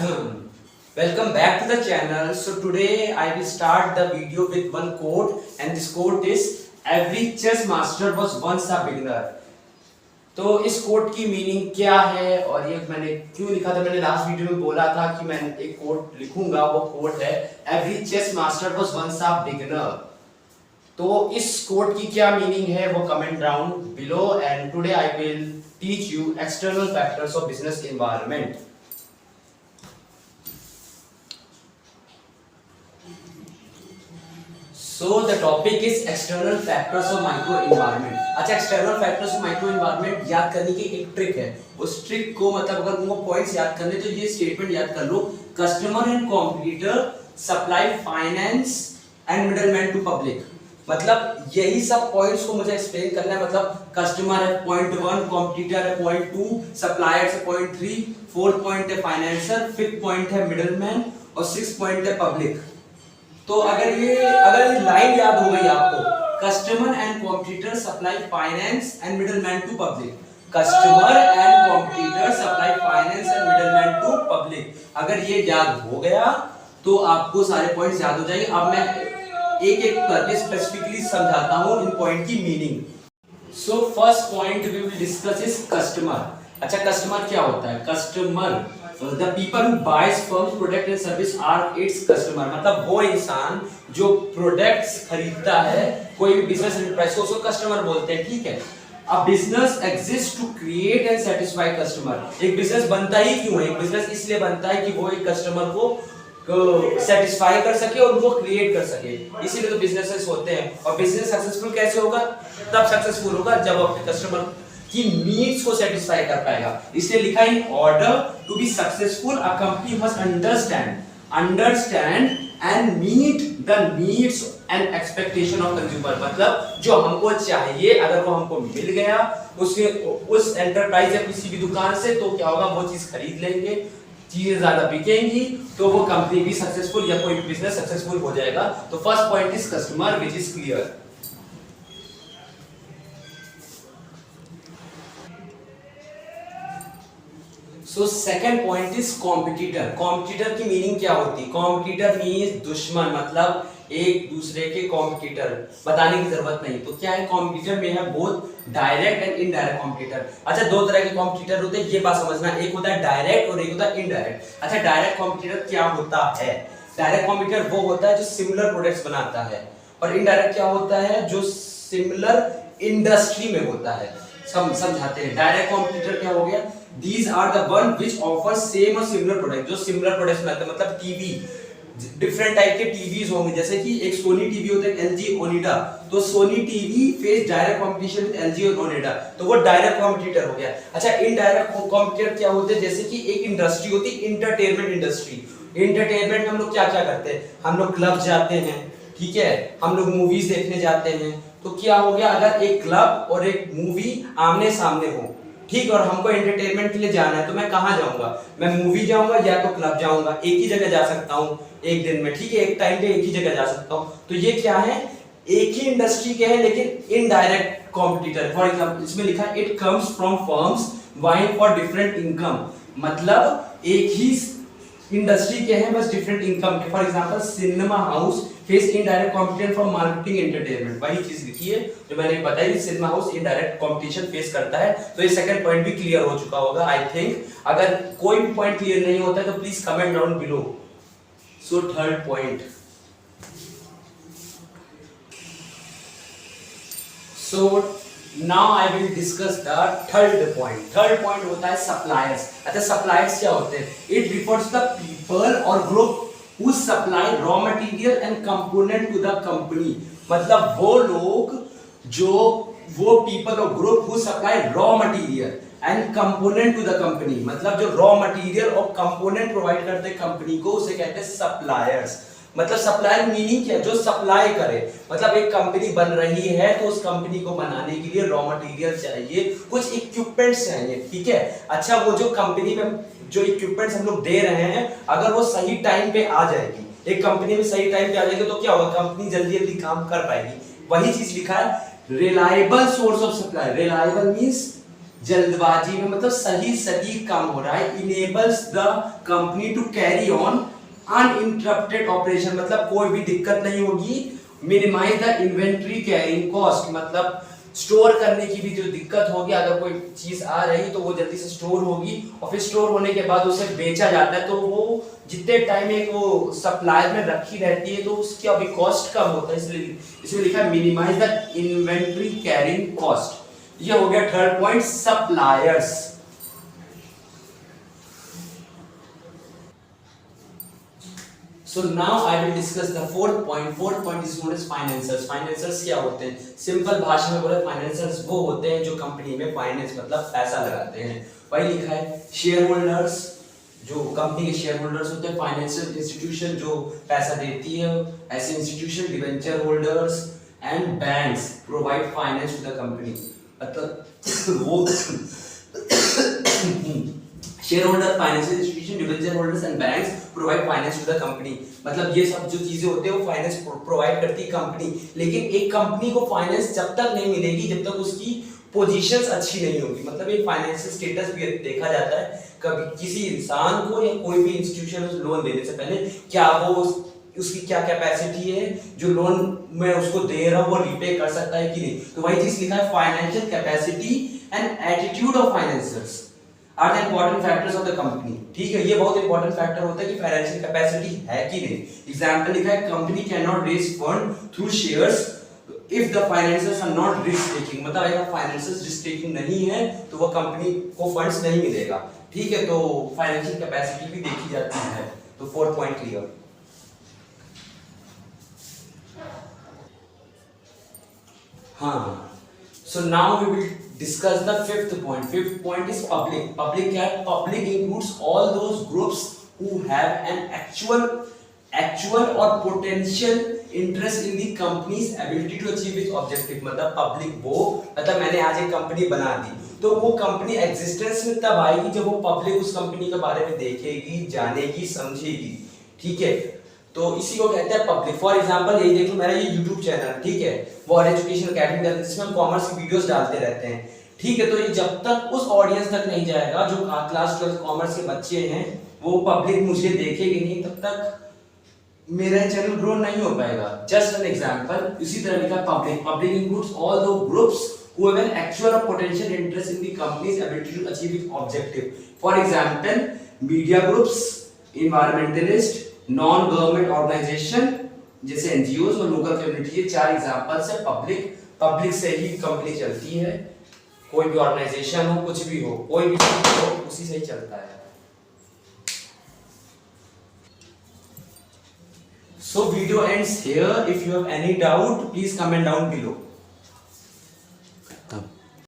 Welcome back to the channel. So today I will start the video with one quote, and this quote is every chess master was once a beginner. तो इस quote की meaning क्या है और ये मैंने क्यों लिखा था, मैंने लास्ट वीडियो में बोला था कि मैं एक कोट लिखूंगा, वो कोट है every chess master was once a beginner. तो इस कोट की क्या मीनिंग है वो comment down below, and today I will teach you external factors of business environment. So the topic is external factors of micro environment। अच्छा, external factors of micro environment याद करने की एक ट्रिक है। उस ट्रिक को मतलब अगर तुमको पॉइंट्स याद करने तो ये स्टेटमेंट याद कर लो, customer and competitor supply finance and middleman to public. मतलब यही सब पॉइंट्स को मुझे एक्सप्लेन करना है। मतलब कस्टमर है पॉइंट 1, कॉम्पिटिटर है पॉइंट 2, सप्लायर्स है पॉइंट 3, फोर्थ पॉइंट है फाइनेंसर, फिफ्थ पॉइंट है मिडलमैन और सिक्स्थ पॉइंट है पब्लिक। तो अगर ये लाइन याद हो गई आपको, customer and competitor supply finance and middleman to public, customer and competitor supply finance and middleman to public, अगर ये याद हो गया तो आपको सारे पॉइंट्स याद हो जाएंगे। अब मैं एक एक करके स्पेसिफिकली समझाता हूं इन पॉइंट की meaning. So first point we will discuss is customer. अच्छा, कस्टमर क्या होता है? Customer the people who buys firms product and service are its customer। मतलब वो इंसान जो प्रोडक्ट्स खरीदता है, कोई भी बिजनेस एंटरप्राइज को उसको कस्टमर बोलते हैं, ठीक है। अब business exist to create and satisfy customer. एक बिजनेस बनता ही क्यों है? एक बिजनेस इसलिए बनता है कि वो एक कस्टमर को सेटिस्फाई कर सके और उनको क्रिएट कर सके, इसीलिए तो बिजनेसेस होते हैं। और बिजनेस सक्सेसफुल कैसे होगा? तब सक्सेसफुल होगा जब अपने कस्टमर की नीड्स को सेटिस्फाई कर पाएगा। इसलिए लिखा in order to be successful a company must understand and meet the needs and expectation of consumer. मतलब जो हमको चाहिए अगर वो हमको मिल गया उसके उस एंटरप्राइज या किसी भी दुकान से, तो क्या होगा, वो चीज खरीद लेंगे, चीजें ज्यादा बिकेंगी, तो वो कंपनी भी सक्सेसफुल या कोई भी बिजनेस सक्सेसफुल हो जाएगा। तो first point is customer which is clear. So second point is competitor. Competitor की मीनिंग क्या होती है? कॉम्पिटिटर मीन्स दुश्मन, मतलब एक दूसरे के कॉम्पिटिटर, बताने की जरूरत नहीं। तो क्या है, कॉम्पिटिटर में है both direct and indirect competitor. अच्छा, दो तरह के कॉम्पिटिटर होते हैं, ये बात समझना, एक होता है डायरेक्ट और एक होता है इनडायरेक्ट। अच्छा, डायरेक्ट कॉम्पिटिटर क्या होता है? डायरेक्ट कॉम्पिटिटर वो होता है जो सिमिलर प्रोडक्ट्स बनाता है, और इनडायरेक्ट क्या होता है? जो सिमिलर इंडस्ट्री में होता है। समझाते हैं। डायरेक्ट कॉम्पिटिटर क्या हो गया? These are the one which offer same or similar product, जो सिमिलर प्रोडक्ट्स बनाते हैं। मतलब टीवी, डिफरेंट टाइप के टीवीज होंगे, जैसे कि एक सोनी टीवी होता है, एलजी ओनिडा, तो Sony TV face direct competition with LG और ओनिडा, तो वो डायरेक्ट कॉम्पिटिटर हो गया। अच्छा, इनडायरेक्ट कॉम्पिटिटर क्या होते हैं? जैसे कि एक इंडस्ट्री होती है इंटरटेनमेंट इंडस्ट्री। इंटरटेनमेंट हम लोग क्या क्या करते हैं? हम लोग क्लब जाते हैं, ठीक है, हम लोग मूवीज देखने जाते हैं। तो क्या हो गया, अगर एक क्लब और एक मूवी आमने सामने हो, ठीक, और हमको एंटरटेनमेंट के लिए जाना है, तो मैं कहां जाऊंगा? मैं मूवी जाऊंगा या तो क्लब जाऊंगा। एक ही जगह जा सकता हूं एक दिन में, ठीक है, एक टाइम पे एक ही जगह जा सकता हूं। तो ये क्या है? एक ही इंडस्ट्री के हैं लेकिन इनडायरेक्ट कॉम्पिटिटर। फॉर एग्जांपल इसमें लिखा है it comes from firms vying for different income. मतलब एक ही इंडस्ट्री के हैं बस डिफरेंट इनकम के। For example cinema house face indirect competition from marketing entertainment, वही चीज लिखी है जो मैंने बताई, cinema house indirect competition face करता है। तो ये सेकंड पॉइंट भी क्लियर हो चुका होगा आई थिंक। अगर कोई भी पॉइंट क्लियर नहीं होता है तो please comment down below. So third point, so now I will discuss the third point. Third point होता है सप्लायर्स। अच्छा, सप्लायर्स क्या होते हैं? इट रिफर्स द पीपल और group who supply raw material and component to the company। मतलब वो लोग जो वो people और group who supply raw material and component to the company, मतलब जो raw material और component provide करते हैं कंपनी को, उसे कहते हैं सप्लायर्स। मतलब सप्लायर मीनिंग क्या? जो सप्लाई करे। मतलब एक कंपनी बन रही है तो उस कंपनी को बनाने के लिए रॉ मटेरियल चाहिए, कुछ इक्विपमेंट्स चाहिए, ठीक है। अच्छा, वो जो कंपनी में जो इक्विपमेंट्स हम लोग दे रहे हैं, अगर वो सही टाइम पे आ जाएगी, एक कंपनी में सही टाइम पे आ जाएगी, तो क्या होगा, कंपनी जल्दी जल्दी काम कर पाएगी। वही चीज लिखा है reliable source of supply. Reliable means जल्दबाजी में मतलब सही सटीक काम हो रहा है। Enables the company to carry on uninterrupted operation, मतलब कोई भी दिक्कत नहीं होगी। Minimise the inventory carrying cost, मतलब स्टोर करने की भी जो दिक्कत होगी, अगर कोई चीज आ रही तो वो जल्दी से स्टोर होगी, और फिर स्टोर होने के बाद उसे बेचा जाता है तो वो जितने टाइम एक वो सप्लाई में रखी रहती है तो उसकी अभी कॉस्ट कम होता है, इसलिए इसमें लिखा है minimise the inventory carrying cost. ये हो गया third point, suppliers. So now I will discuss the fourth point. Fourth point is known as financiers. Financiers क्या होते हैं? सिंपल भाषा में बोले financiers वो होते हैं जो कंपनी में फाइनेंस मतलब पैसा लगाते हैं। वही लिखा है शेयर होल्डर्स, जो कंपनी के शेयर होल्डर्स होते हैं। फाइनेंशियल इंस्टीट्यूशन जो पैसा देती है, ऐसे institution debenture holders and banks provide finance to the company. मतलब वो share holder, financial institution, debenture holders and banks provide finance to the company. मतलब ये सब जो चीजें होते हैं वो फाइनेंस प्रोवाइड करती है कंपनी। लेकिन एक कंपनी को फाइनेंस जब तक नहीं मिलेगी जब तक उसकी पोजीशंस अच्छी नहीं होगी। मतलब एक फाइनेंशियल स्टेटस भी देखा जाता है कभी किसी इंसान को या कोई भी इंस्टीट्यूशन लोन देने से पहले, क्या वो उसकी क्या कैपेसिटी है जो लोन में उसको दे रहा हूं वो रिपे कर सकता है कि नहीं। तो वही चीज लिखा है financial capacity and attitude of financers are the important factors of the company. ठीक है, ये बहुत इंपॉर्टेंट फैक्टर होता है कि फाइनेंशियल कैपेसिटी है कि नहीं। एग्जांपल लिखा है company can not raise fund through shares if the financers are not risk taking. मतलब अगर फाइनेंसर्स रिस्क टेकिंग नहीं है तो वो कंपनी को फंड्स नहीं मिलेगा। ठीक है, तो फाइनेंशियल कैपेसिटी भी देखी जाती है। तो फोर्थ पॉइंट क्लियर। हाँ, so now we will discuss the fifth point. Fifth point is public. Public क्या है? Public includes all those groups who have an actual or potential interest in the company's ability to achieve its objective. मतलब public वो, मतलब मैंने आज एक company बना दी तो वो कंपनी एग्जिस्टेंस में तब आएगी जब वो पब्लिक उस कंपनी के बारे में देखेगी, जानेगी, समझेगी। ठीक है, तो इसी को कहते हैं पब्लिक। फॉर एग्जांपल यही देख लो, मेरा ये यूट्यूब चैनल, ठीक है, वॉर एजुकेशन अकेडमी का, जिसमें हम कॉमर्स की वीडियोस डालते रहते हैं। ठीक है, तो ये जब तक उस ऑडियंस तक नहीं जाएगा जो क्लास 12 कॉमर्स के बच्चे हैं, वो पब्लिक मुझे देखेगी नहीं, तब तक मेरा चैनल ग्रो नहीं हो पाएगा। जस्ट एन एग्जांपल, इसी तरह लिखा public. Public includes all the groups who have an actual or potential interest in the company's ability to achieve its objective. For example, media groups, environmentalist, non government organisation जैसे NGO और local community. ये चार examples है public. Public से ही company चलती है, कोई भी ऑर्गेनाइजेशन हो, कुछ भी हो, कोई भी हो, उसी से ही चलता है। So video ends here. If you have any doubt, please comment down below.